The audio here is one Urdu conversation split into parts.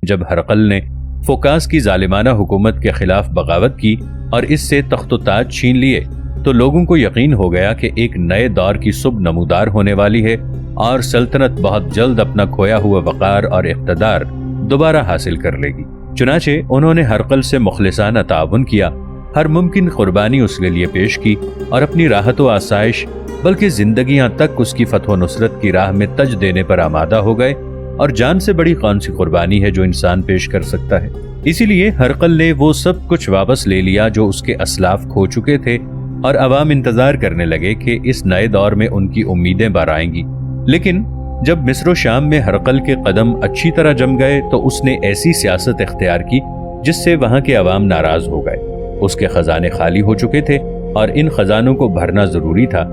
جب ہرقل نے فوکاس کی ظالمانہ حکومت کے خلاف بغاوت کی اور اس سے تخت و تاج چھین لیے تو لوگوں کو یقین ہو گیا کہ ایک نئے دور کی صبح نمودار ہونے والی ہے اور سلطنت بہت جلد اپنا کھویا ہوا وقار اور اقتدار دوبارہ حاصل کر لے گی۔ چنانچہ انہوں نے ہرقل سے مخلصانہ تعاون کیا، ہر ممکن قربانی اس کے لیے پیش کی اور اپنی راحت و آسائش بلکہ زندگیاں تک اس کی فتح و نصرت کی راہ میں تج دینے پر آمادہ ہو گئے، اور جان سے بڑی کون سی قربانی ہے جو انسان پیش کر سکتا ہے۔ اسی لیے ہرقل نے وہ سب کچھ واپس لے لیا جو اس کے اسلاف کھو چکے تھے، اور عوام انتظار کرنے لگے کہ اس نئے دور میں ان کی امیدیں بر آئیں گی۔ لیکن جب مصر و شام میں ہرقل کے قدم اچھی طرح جم گئے تو اس نے ایسی سیاست اختیار کی جس سے وہاں کے عوام ناراض ہو گئے۔ اس کے خزانے خالی ہو چکے تھے اور ان خزانوں کو بھرنا ضروری تھا،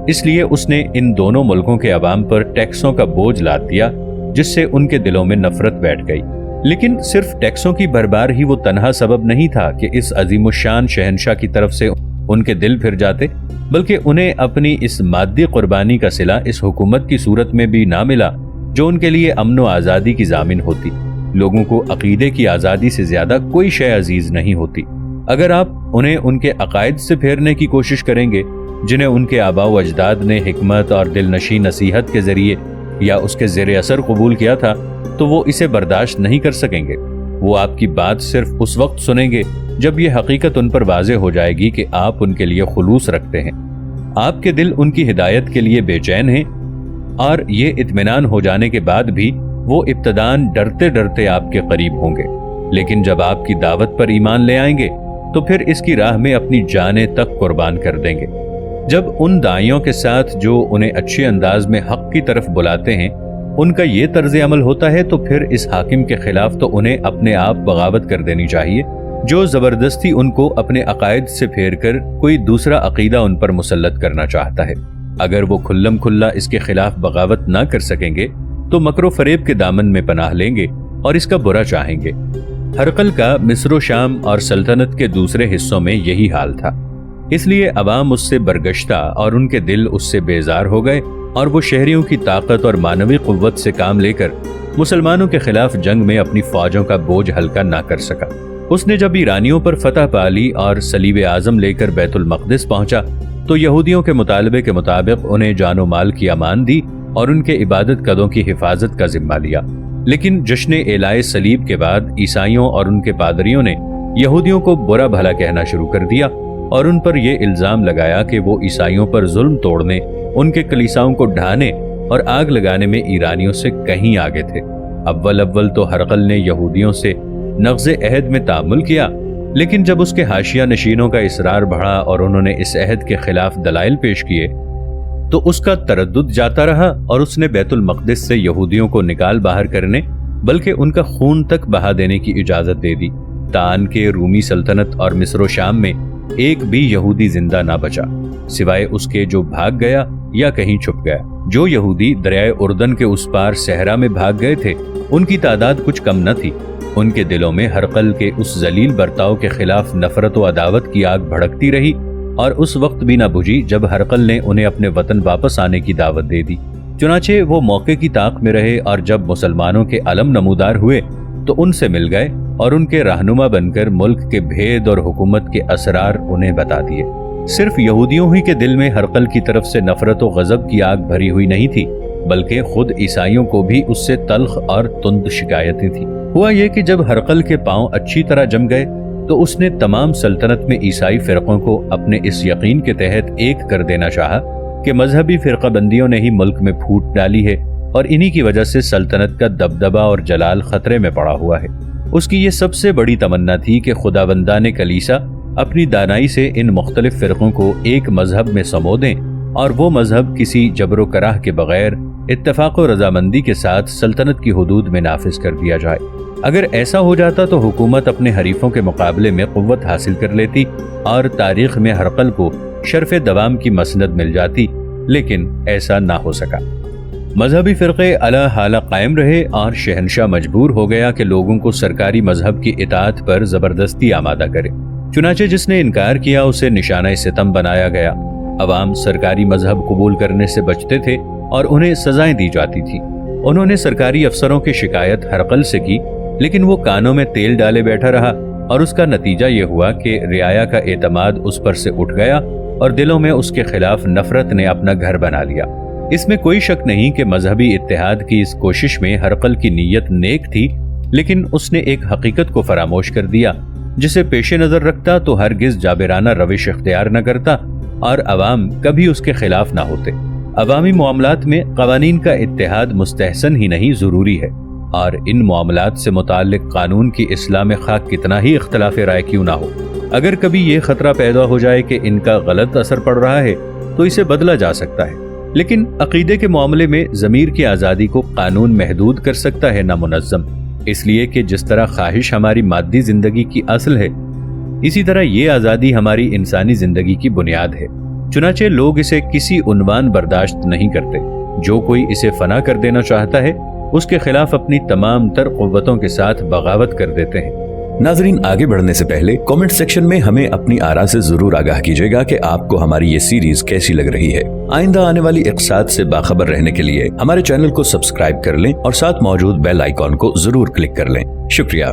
اس لیے اس نے ان دونوں ملکوں کے عوام پر ٹیکسوں کا بوجھ لاد دیا جس سے ان کے دلوں میں نفرت بیٹھ گئی۔ لیکن صرف ٹیکسوں کی بھرمار ہی وہ تنہا سبب نہیں تھا کہ اس عظیم الشان شہنشاہ کی طرف سے ان کے دل پھر جاتے، بلکہ انہیں اپنی اس مادی قربانی کا صلہ اس حکومت کی صورت میں بھی نہ ملا جو ان کے لیے امن و آزادی کی ضامن ہوتی۔ لوگوں کو عقیدے کی آزادی سے زیادہ کوئی شے عزیز نہیں ہوتی۔ اگر آپ انہیں ان کے عقائد سے پھیرنے کی کوشش کریں گے جنہیں ان کے آباء و اجداد نے حکمت اور دل نشیں نصیحت کے ذریعے یا اس کے زیر اثر قبول کیا تھا، تو وہ اسے برداشت نہیں کر سکیں گے۔ وہ آپ کی بات صرف اس وقت سنیں گے جب یہ حقیقت ان پر واضح ہو جائے گی کہ آپ ان کے لیے خلوص رکھتے ہیں، آپ کے دل ان کی ہدایت کے لیے بے چین ہیں، اور یہ اطمینان ہو جانے کے بعد بھی وہ ابتداً ڈرتے ڈرتے آپ کے قریب ہوں گے، لیکن جب آپ کی دعوت پر ایمان لے آئیں گے تو پھر اس کی راہ میں اپنی جانیں تک قربان کر دیں گے۔ جب ان داعیوں کے ساتھ جو انہیں اچھے انداز میں حق کی طرف بلاتے ہیں ان کا یہ طرز عمل ہوتا ہے تو پھر اس حاکم کے خلاف تو انہیں اپنے آپ بغاوت کر دینی چاہیے جو زبردستی ان کو اپنے عقائد سے پھیر کر کوئی دوسرا عقیدہ ان پر مسلط کرنا چاہتا ہے۔ اگر وہ کھلم کھلا اس کے خلاف بغاوت نہ کر سکیں گے تو مکر و فریب کے دامن میں پناہ لیں گے اور اس کا برا چاہیں گے۔ ہرقل کا مصر و شام اور سلطنت کے دوسرے حصوں میں یہی حال تھا، اس لیے عوام اس سے برگشتہ اور ان کے دل اس سے بیزار ہو گئے، اور وہ شہریوں کی طاقت اور معنوی قوت سے کام لے کر مسلمانوں کے خلاف جنگ میں اپنی فوجوں کا بوجھ ہلکا نہ کر سکا۔ اس نے جب ایرانیوں پر فتح پا لی اور صلیب اعظم لے کر بیت المقدس پہنچا تو یہودیوں کے مطالبے کے مطابق انہیں جان و مال کی امان دی اور ان کے عبادت گاہوں کی حفاظت کا ذمہ لیا۔ لیکن جشن اعلائے صلیب کے بعد عیسائیوں اور ان کے پادریوں نے یہودیوں کو برا بھلا کہنا شروع کر دیا اور ان پر یہ الزام لگایا کہ وہ عیسائیوں پر ظلم توڑنے، ان کے کلیساؤں کو ڈھانے اور آگ لگانے میں ایرانیوں سے کہیں آگے تھے۔ اول تو ہرقل نے یہودیوں سے نقض عہد میں تعامل کیا، لیکن جب اس کے حاشیہ نشینوں کا اصرار بڑھا اور انہوں نے اس عہد کے خلاف دلائل پیش کیے تو اس کا تردد جاتا رہا اور اس نے بیت المقدس سے یہودیوں کو نکال باہر کرنے بلکہ ان کا خون تک بہا دینے کی اجازت دے دی، تان کہ رومی سلطنت اور مصر و شام میں ایک بھی یہودی زندہ نہ بچا سوائے اس کے جو بھاگ گیا یا کہیں چھپ گیا۔ جو یہودی دریائے اردن کے اس پار صحرا میں بھاگ گئے تھے ان کی تعداد کچھ کم نہ تھی۔ ان کے دلوں میں ہرقل کے اس ذلیل برتاؤ کے خلاف نفرت و عداوت کی آگ بھڑکتی رہی، اور اس وقت بھی نہ بجھی جب ہرقل نے انہیں اپنے وطن واپس آنے کی دعوت دے دی۔ چنانچہ وہ موقع کی طاق میں رہے اور جب مسلمانوں کے علم نمودار ہوئے تو ان سے مل گئے اور ان کے رہنما بن کر ملک کے بھید اور حکومت کے اسرار انہیں بتا دیے۔ صرف یہودیوں ہی کے دل میں ہرقل کی طرف سے نفرت و غضب کی آگ بھری ہوئی نہیں تھی، بلکہ خود عیسائیوں کو بھی اس سے تلخ اور تند شکایتیں تھیں۔ ہوا یہ کہ جب ہرقل کے پاؤں اچھی طرح جم گئے تو اس نے تمام سلطنت میں عیسائی فرقوں کو اپنے اس یقین کے تحت ایک کر دینا چاہا کہ مذہبی فرقہ بندیوں نے ہی ملک میں پھوٹ ڈالی ہے اور انہی کی وجہ سے سلطنت کا دبدبہ اور جلال خطرے میں پڑا ہوا ہے۔ اس کی یہ سب سے بڑی تمنا تھی کہ خداوندان کلیسا اپنی دانائی سے ان مختلف فرقوں کو ایک مذہب میں سمو دیں اور وہ مذہب کسی جبر و کراہ کے بغیر اتفاق و رضامندی کے ساتھ سلطنت کی حدود میں نافذ کر دیا جائے۔ اگر ایسا ہو جاتا تو حکومت اپنے حریفوں کے مقابلے میں قوت حاصل کر لیتی اور تاریخ میں ہرقل کو شرف دوام کی مسند مل جاتی، لیکن ایسا نہ ہو سکا۔ مذہبی فرقے علی حالہ قائم رہے اور شہنشاہ مجبور ہو گیا کہ لوگوں کو سرکاری مذہب کی اطاعت پر زبردستی آمادہ کرے۔ چنانچہ جس نے انکار کیا اسے نشانہ ستم بنایا گیا۔ عوام سرکاری مذہب قبول کرنے سے بچتے تھے اور انہیں سزائیں دی جاتی تھی۔ انہوں نے سرکاری افسروں کی شکایت ہرقل سے کی لیکن وہ کانوں میں تیل ڈالے بیٹھا رہا اور اس کا نتیجہ یہ ہوا کہ رعایا کا اعتماد اس پر سے اٹھ گیا اور دلوں میں اس کے خلاف نفرت نے اپنا گھر بنا لیا۔ اس میں کوئی شک نہیں کہ مذہبی اتحاد کی اس کوشش میں ہرقل کی نیت نیک تھی، لیکن اس نے ایک حقیقت کو فراموش کر دیا جسے پیش نظر رکھتا تو ہرگز جابرانہ روش اختیار نہ کرتا اور عوام کبھی اس کے خلاف نہ ہوتے۔ عوامی معاملات میں قوانین کا اتحاد مستحسن ہی نہیں ضروری ہے، اور ان معاملات سے متعلق قانون کی اصلاح میں خواہ کتنا ہی اختلاف رائے کیوں نہ ہو، اگر کبھی یہ خطرہ پیدا ہو جائے کہ ان کا غلط اثر پڑ رہا ہے تو اسے بدلا جا سکتا ہے۔ لیکن عقیدے کے معاملے میں ضمیر کی آزادی کو قانون محدود کر سکتا ہے نہ منظم، اس لیے کہ جس طرح خواہش ہماری مادی زندگی کی اصل ہے، اسی طرح یہ آزادی ہماری انسانی زندگی کی بنیاد ہے۔ چنانچہ لوگ اسے کسی عنوان برداشت نہیں کرتے۔ جو کوئی اسے فنا کر دینا چاہتا ہے اس کے خلاف اپنی تمام تر قوتوں کے ساتھ بغاوت کر دیتے ہیں۔ ناظرین، آگے بڑھنے سے پہلے کامنٹ سیکشن میں ہمیں اپنی آراء سے ضرور آگاہ کیجیے گا کہ آپ کو ہماری یہ سیریز کیسی لگ رہی ہے۔ آئندہ آنے والی اقساط سے باخبر رہنے کے لیے ہمارے چینل کو سبسکرائب کر لیں اور ساتھ موجود بیل آئیکن کو ضرور کلک کر لیں۔ شکریہ۔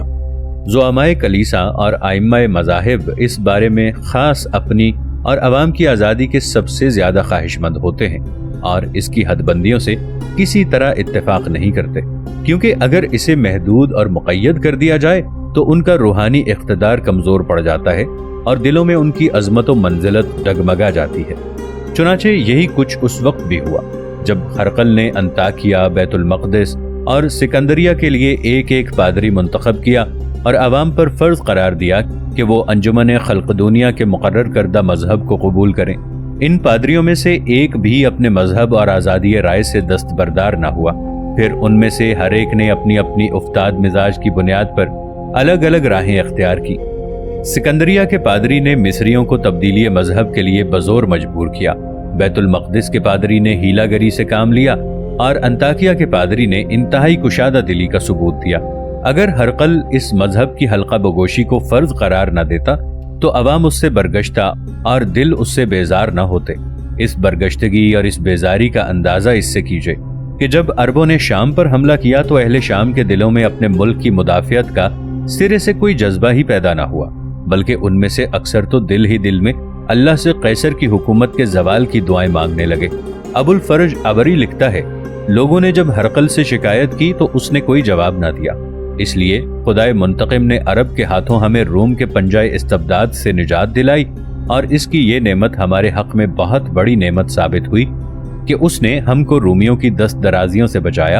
زعمائے کلیسا اور ائمہ مذاہب اس بارے میں خاص اپنی اور عوام کی آزادی کے سب سے زیادہ خواہش مند ہوتے ہیں اور اس کی حد بندیوں سے کسی طرح اتفاق نہیں کرتے، کیونکہ اگر اسے محدود اور مقید کر دیا جائے تو ان کا روحانی اقتدار کمزور پڑ جاتا ہے اور دلوں میں ان کی عظمت و منزلت ڈگمگا جاتی ہے۔ چنانچہ یہی کچھ اس وقت بھی ہوا جب ہرقل نے انطاکیہ، بیت المقدس اور سکندریہ کے لیے ایک ایک پادری منتخب کیا اور عوام پر فرض قرار دیا کہ وہ انجمن خلق دنیا کے مقرر کردہ مذہب کو قبول کریں۔ ان پادریوں میں سے ایک بھی اپنے مذہب اور آزادی رائے سے دستبردار نہ ہوا۔ پھر ان میں سے ہر ایک نے اپنی اپنی افتاد مزاج کی بنیاد پر الگ الگ راہیں اختیار کی۔ سکندریہ کے پادری نے مصریوں کو تبدیلی مذہب کے لیے بزور مجبور کیا، بیت المقدس کے پادری نے ہیلا گری سے کام لیا اور انطاکیہ کے پادری نے انتہائی کشادہ دلی کا ثبوت دیا۔ اگر ہرقل اس مذہب کی حلقہ بگوشی کو فرض قرار نہ دیتا تو عوام اس سے برگشتہ اور دل اس سے بیزار نہ ہوتے۔ اس برگشتگی اور اس بیزاری کا اندازہ اس سے کیجئے کہ جب عربوں نے شام پر حملہ کیا تو اہل شام کے دلوں میں اپنے ملک کی مدافعت کا سرے سے کوئی جذبہ ہی پیدا نہ ہوا، بلکہ ان میں سے اکثر تو دل ہی دل میں اللہ سے قیصر کی حکومت کے زوال کی دعائیں مانگنے لگے۔ ابو الفرج عبری لکھتا ہے، لوگوں نے جب ہرقل سے شکایت کی تو اس نے کوئی جواب نہ دیا، اس لیے خدائے منتقم نے عرب کے ہاتھوں ہمیں روم کے پنجائے استبداد سے نجات دلائی، اور اس کی یہ نعمت ہمارے حق میں بہت بڑی نعمت ثابت ہوئی کہ اس نے ہم کو رومیوں کی دست درازیوں سے بچایا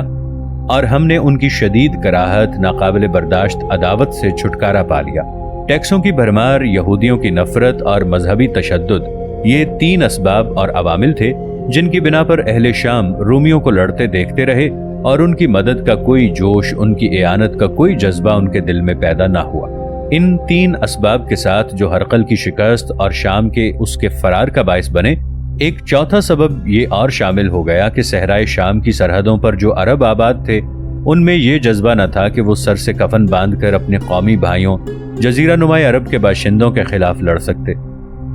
اور ہم نے ان کی شدید کراہت، ناقابل برداشت عداوت سے چھٹکارا پا لیا۔ ٹیکسوں کی بھرمار، یہودیوں کی نفرت اور مذہبی تشدد، یہ تین اسباب اور عوامل تھے جن کی بنا پر اہل شام رومیوں کو لڑتے دیکھتے رہے اور ان کی مدد کا کوئی جوش، ان کی اعانت کا کوئی جذبہ ان کے دل میں پیدا نہ ہوا۔ ان تین اسباب کے ساتھ جو ہرقل کی شکست اور شام کے اس کے فرار کا باعث بنے، ایک چوتھا سبب یہ اور شامل ہو گیا کہ صحرائے شام کی سرحدوں پر جو عرب آباد تھے ان میں یہ جذبہ نہ تھا کہ وہ سر سے کفن باندھ کر اپنے قومی بھائیوں جزیرہ نما عرب کے باشندوں کے خلاف لڑ سکتے۔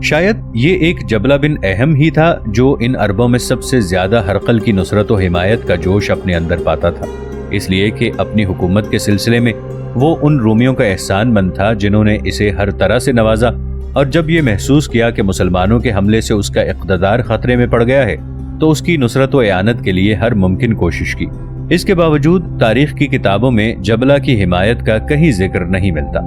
شاید یہ ایک جبلہ بن اہم ہی تھا جو ان عربوں میں سب سے زیادہ ہرقل کی نصرت و حمایت کا جوش اپنے اندر پاتا تھا، اس لیے کہ اپنی حکومت کے سلسلے میں وہ ان رومیوں کا احسان مند تھا جنہوں نے اسے ہر طرح سے نوازا، اور جب یہ محسوس کیا کہ مسلمانوں کے حملے سے اس کا اقتدار خطرے میں پڑ گیا ہے تو اس کی نصرت و اعانت کے لیے ہر ممکن کوشش کی۔ اس کے باوجود تاریخ کی کتابوں میں جبلہ کی حمایت کا کہیں ذکر نہیں ملتا۔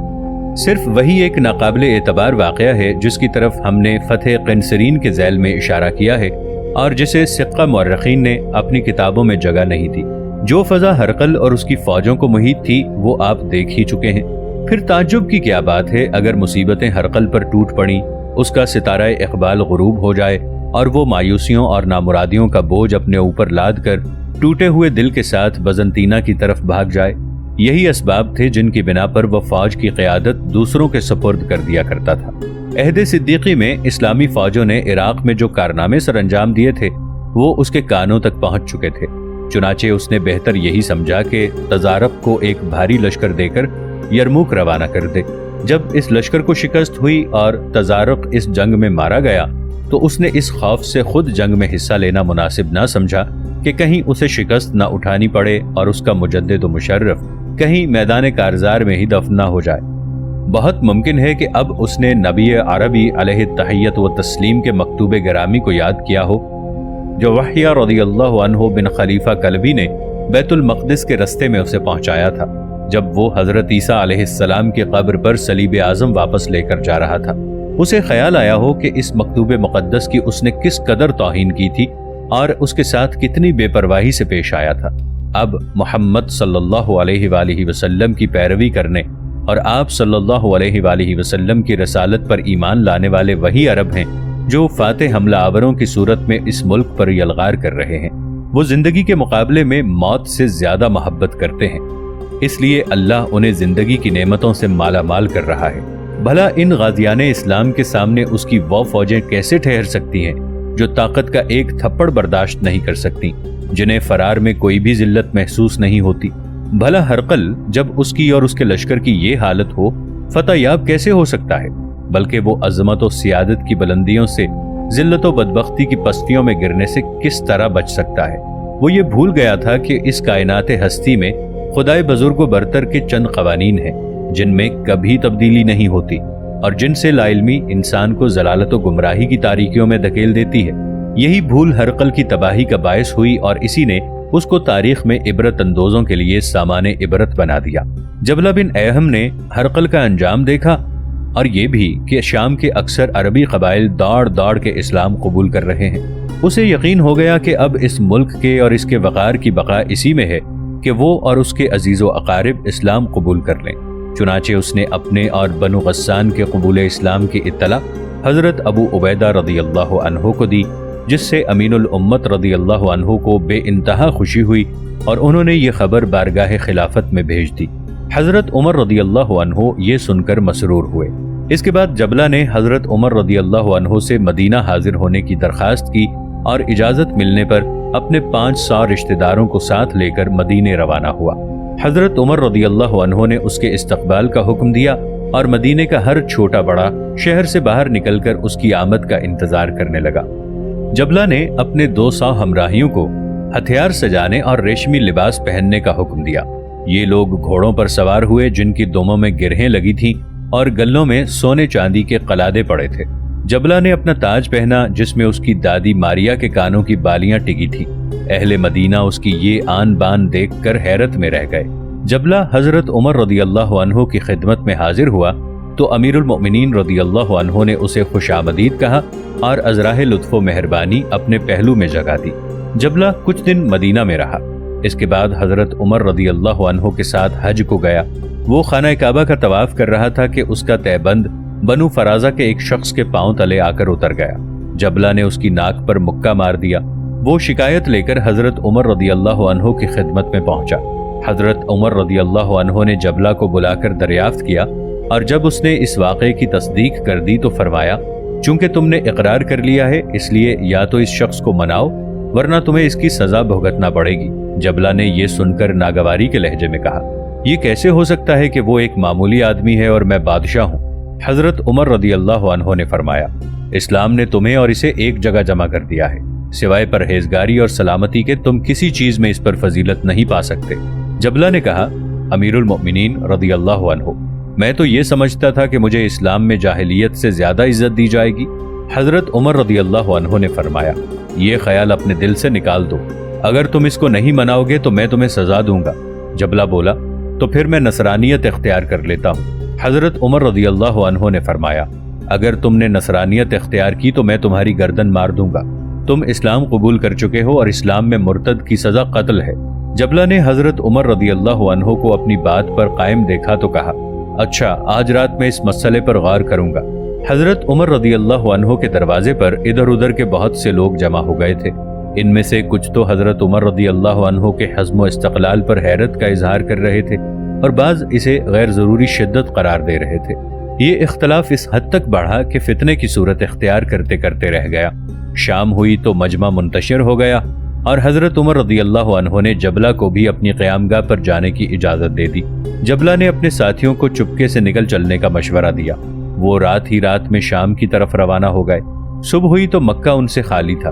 صرف وہی ایک ناقابل اعتبار واقعہ ہے جس کی طرف ہم نے فتح قنسرین کے ذیل میں اشارہ کیا ہے اور جسے سقہ مورخین نے اپنی کتابوں میں جگہ نہیں دی۔ جو فضا ہرقل اور اس کی فوجوں کو محیط تھی وہ آپ دیکھ ہی چکے ہیں۔ پھر تعجب کی کیا بات ہے اگر مصیبتیں ہرقل پر ٹوٹ پڑیں، اس کا ستارہ اقبال غروب ہو جائے اور وہ مایوسیوں اور نامرادیوں کا بوجھ اپنے اوپر لاد کر ٹوٹے ہوئے دل کے ساتھ بزنطینہ کی طرف بھاگ جائے۔ یہی اسباب تھے جن کی بنا پر وہ فوج کی قیادت دوسروں کے سپرد کر دیا کرتا تھا۔ عہد صدیقی میں اسلامی فوجوں نے عراق میں جو کارنامے سر انجام دیے تھے وہ اس کے کانوں تک پہنچ چکے تھے، چنانچہ اس نے بہتر یہی سمجھا کہ تزارق کو ایک بھاری لشکر دے کر یرموک روانہ کر دے۔ جب اس لشکر کو شکست ہوئی اور تزارق اس جنگ میں مارا گیا تو اس نے اس خوف سے خود جنگ میں حصہ لینا مناسب نہ سمجھا کہ کہیں اسے شکست نہ اٹھانی پڑے اور اس کا مجدد و مشرف کہیں میدان کارزار میں ہی دفن نہ ہو جائے۔ بہت ممکن ہے کہ اب اس نے نبی عربی علیہ التحیت و تسلیم کے مکتوب گرامی کو یاد کیا ہو جو وحیہ رضی اللہ عنہ بن خلیفہ کلبی نے بیت المقدس کے رستے میں اسے پہنچایا تھا جب وہ حضرت عیسیٰ علیہ السلام کی قبر پر صلیب اعظم واپس لے کر جا رہا تھا۔ اسے خیال آیا ہو کہ اس مکتوب مقدس کی اس نے کس قدر توہین کی تھی اور اس کے ساتھ کتنی بے پرواہی سے پیش آیا تھا۔ اب محمد صلی اللہ علیہ وآلہ وسلم کی پیروی کرنے اور آپ صلی اللہ علیہ وآلہ وسلم کی رسالت پر ایمان لانے والے وہی عرب ہیں جو فاتح حملہ آوروں کی صورت میں اس ملک پر یلغار کر رہے ہیں۔ وہ زندگی کے مقابلے میں موت سے زیادہ محبت کرتے ہیں، اس لیے اللہ انہیں زندگی کی نعمتوں سے مالا مال کر رہا ہے۔ بھلا ان غازیان اسلام کے سامنے اس کی وہ فوجیں کیسے ٹھہر سکتی ہیں جو طاقت کا ایک تھپڑ برداشت نہیں کر سکتی، جنہیں فرار میں کوئی بھی ذلت محسوس نہیں ہوتی؟ بھلا ہرقل جب اس کی اور اس کے لشکر کی یہ حالت ہو فتح یاب کیسے ہو سکتا ہے؟ بلکہ وہ عظمت و سیادت کی بلندیوں سے ذلت و بدبختی کی پستیوں میں گرنے سے کس طرح بچ سکتا ہے؟ وہ یہ بھول گیا تھا کہ اس کائنات ہستی میں خدائے بزرگ و برتر کے چند قوانین ہیں جن میں کبھی تبدیلی نہیں ہوتی اور جن سے لا علمی انسان کو ضلالت و گمراہی کی تاریکیوں میں دھکیل دیتی ہے۔ یہی بھول ہرقل کی تباہی کا باعث ہوئی اور اسی نے اس کو تاریخ میں عبرت اندوزوں کے لیے سامان عبرت بنا دیا۔ جبلہ بن ایہم نے ہرقل کا انجام دیکھا اور یہ بھی کہ شام کے اکثر عربی قبائل دوڑ دوڑ کے اسلام قبول کر رہے ہیں۔ اسے یقین ہو گیا کہ اب اس ملک کے اور اس کے وقار کی بقا اسی میں ہے کہ وہ اور اس کے عزیز و اقارب اسلام قبول کر لیں۔ چنانچہ اس نے اپنے اور بنو غسان کے قبول اسلام کی اطلاع حضرت ابو عبیدہ رضی اللہ عنہ کو دی، جس سے امین الامت رضی اللہ عنہ کو بے انتہا خوشی ہوئی اور انہوں نے یہ خبر بارگاہ خلافت میں بھیج دی۔ حضرت عمر رضی اللہ عنہ یہ سن کر مسرور ہوئے۔ اس کے بعد جبلہ نے حضرت عمر رضی اللہ عنہ سے مدینہ حاضر ہونے کی درخواست کی اور اجازت ملنے پر اپنے 500 رشتہ داروں کو ساتھ لے کر مدینے روانہ ہوا۔ حضرت عمر رضی اللہ عنہ نے اس کے استقبال کا حکم دیا اور مدینے کا ہر چھوٹا بڑا شہر سے باہر نکل کر اس کی آمد کا انتظار کرنے لگا۔ جبلہ نے اپنے 200 ہمراہیوں کو ہتھیار سجانے اور ریشمی لباس پہننے کا حکم دیا۔ یہ لوگ گھوڑوں پر سوار ہوئے جن کی دموں میں گرہیں لگی تھیں اور گلوں میں سونے چاندی کے قلادے پڑے تھے۔ جبلہ نے اپنا تاج پہنا جس میں اس کی دادی ماریا کے کانوں کی بالیاں ٹکی تھیں۔ اہل مدینہ اس کی یہ آن بان دیکھ کر حیرت میں رہ گئے۔ جبلہ حضرت عمر رضی اللہ عنہ کی خدمت میں حاضر ہوا تو امیر المؤمنین رضی اللہ عنہ نے اسے خوش آمدید کہا اور ازراہ لطف و مہربانی اپنے پہلو میں جگہ دی۔ جبلہ کچھ دن مدینہ میں رہا۔ اس کے بعد حضرت عمر رضی اللہ عنہ کے ساتھ حج کو گیا۔ وہ خانہ کعبہ کا طواف کر رہا تھا کہ اس کا تہبند بنو فرازہ کے ایک شخص کے پاؤں تلے آ کر اتر گیا۔ جبلہ نے اس کی ناک پر مکہ مار دیا۔ وہ شکایت لے کر حضرت عمر رضی اللہ عنہ کی خدمت میں پہنچا۔ حضرت عمر رضی اللہ عنہ نے جبلہ کو بلا کر دریافت کیا اور جب اس نے اس واقعے کی تصدیق کر دی تو فرمایا، چونکہ تم نے اقرار کر لیا ہے اس لیے یا تو اس شخص کو مناؤ ورنہ تمہیں اس کی سزا بھگتنا پڑے گی۔ جبلہ نے یہ سن کر ناگواری کے لہجے میں کہا، یہ کیسے ہو سکتا ہے کہ وہ ایک معمولی آدمی ہے اور میں بادشاہ ہوں؟ حضرت عمر رضی اللہ عنہ نے فرمایا، اسلام نے تمہیں اور اسے ایک جگہ جمع کر دیا ہے، سوائے پرہیزگاری اور سلامتی کے تم کسی چیز میں اس پر فضیلت نہیں پا سکتے۔ جبلہ نے کہا، امیر المؤمنین رضی اللہ عنہ، میں تو یہ سمجھتا تھا کہ مجھے اسلام میں جاہلیت سے زیادہ عزت دی جائے گی۔ حضرت عمر رضی اللہ عنہ نے فرمایا، یہ خیال اپنے دل سے نکال دو، اگر تم اس کو نہیں مناؤ گے تو میں تمہیں سزا دوں گا۔ جبلہ بولا، تو پھر میں نصرانیت اختیار کر لیتا ہوں۔ حضرت عمر رضی اللہ عنہ نے فرمایا، اگر تم نے نصرانیت اختیار کی تو میں تمہاری گردن مار دوں گا۔ تم اسلام قبول کر چکے ہو اور اسلام میں مرتد کی سزا قتل ہے۔ جبلہ نے حضرت عمر رضی اللہ عنہ کو اپنی بات پر قائم دیکھا تو کہا، اچھا آج رات میں اس مسئلے پر غور کروں گا۔ حضرت عمر رضی اللہ عنہ کے دروازے پر ادھر ادھر کے بہت سے لوگ جمع ہو گئے تھے۔ ان میں سے کچھ تو حضرت عمر رضی اللہ عنہ کے حزم و استقلال پر حیرت کا اظہار کر رہے تھے اور بعض اسے غیر ضروری شدت قرار دے رہے تھے۔ یہ اختلاف اس حد تک بڑھا کہ فتنے کی صورت اختیار کرتے کرتے رہ گیا۔ شام ہوئی تو مجمع منتشر ہو گیا اور حضرت عمر رضی اللہ عنہ نے جبلہ کو بھی اپنی قیامگاہ پر جانے کی اجازت دے دی۔ جبلہ نے اپنے ساتھیوں کو چپکے سے نکل چلنے کا مشورہ دیا۔ وہ رات ہی رات میں شام کی طرف روانہ ہو گئے۔ صبح ہوئی تو مکہ ان سے خالی تھا۔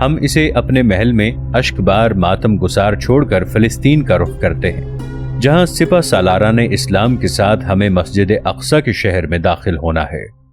ہم اسے اپنے محل میں اشک بار ماتم گسار چھوڑ کر فلسطین کا رخ کرتے ہیں، جہاں سپہ سالاران اسلام کے ساتھ ہمیں مسجد اقصی کے شہر میں داخل ہونا ہے۔